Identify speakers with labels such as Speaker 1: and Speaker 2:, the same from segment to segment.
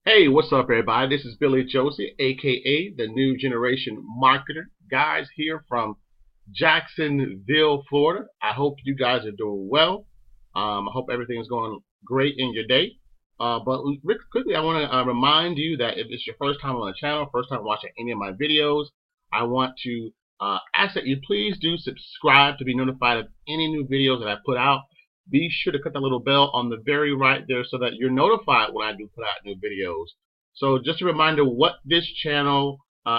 Speaker 1: Hey, what's up, everybody? This is Billy Josie, aka the New Generation Marketer. Guys, here from Jacksonville, Florida. I hope you guys are doing well. I hope everything is going great in your day. But quickly, I want to remind you that if it's your first time on the channel, first time watching any of my videos, I want to ask that you please do subscribe to be notified of any new videos that I put out. Be sure to click that little bell on the very right there so that you're notified when I do put out new videos. So just a reminder what this channel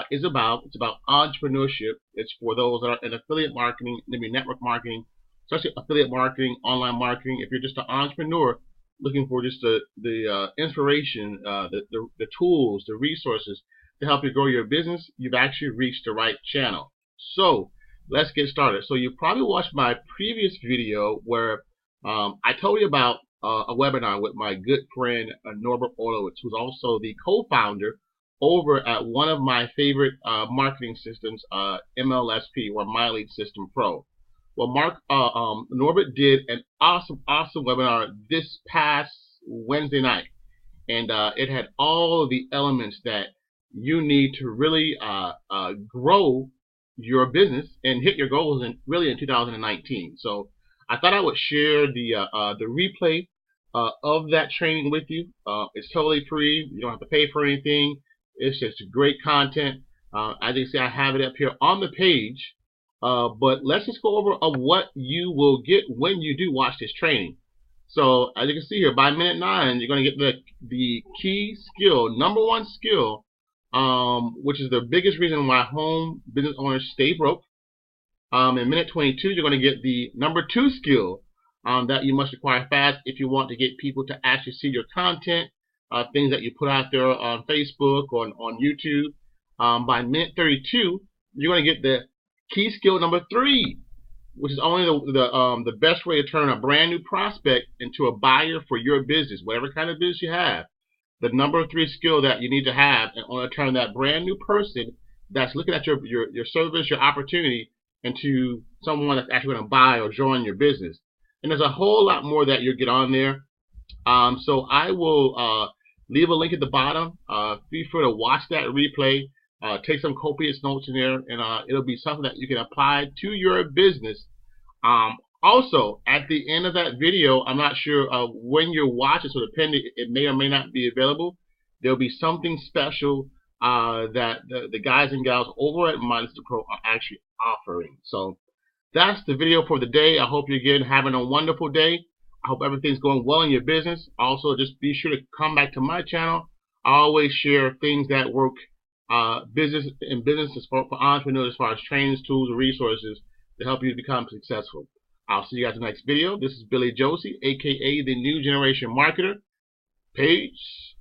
Speaker 1: is about. It's about entrepreneurship. It's for those that are in affiliate marketing, maybe network marketing, especially affiliate marketing, online marketing. If you're just an entrepreneur looking for just the inspiration, the tools, the resources to help you grow your business, you've actually reached the right channel. So let's get started. So you probably watched my previous video where I told you about a webinar with my good friend Norbert Orlewicz, who's also the co-founder over at one of my favorite marketing systems, MLSP, or My Lead System Pro. Well, Norbert did an awesome webinar this past Wednesday night, and it had all of the elements that you need to really grow your business and hit your goals in 2019. So I thought I would share the replay of that training with you. It's totally free. You don't have to pay for anything. It's just great content. As you can see, I have it up here on the page. But let's just go over what you will get when you do watch this training. So as you can see here, by minute 9, you're going to get the key skill, number one skill, which is the biggest reason why home business owners stay broke. In minute 22, you're going to get the number 2 skill that you must acquire fast if you want to get people to actually see your content, things that you put out there on Facebook or on YouTube. By minute 32, you're going to get the key skill number 3, which is only the best way to turn a brand new prospect into a buyer for your business, whatever kind of business you have. The number 3 skill that you need to have in order to turn that brand new person that's looking at your service, your opportunity, into someone that's actually going to buy or join your business. And there's a whole lot more that you'll get on there. So I will leave a link at the bottom. Feel free to watch that replay. Take some copious notes in there, and it'll be something that you can apply to your business. Also, at the end of that video, I'm not sure when you're watching, so depending, it may or may not be available. There'll be something special that the guys and gals over at My Lead System Pro are actually offering. So that's the video for the day. I hope you're again having a wonderful day. I hope everything's going well in your business. Also, just be sure to come back to my channel. I always share things that work business for entrepreneurs as far as trainings, tools, and resources to help you to become successful. I'll see you guys in the next video. This is Billy Josie, aka the New Generation Marketer. Peace.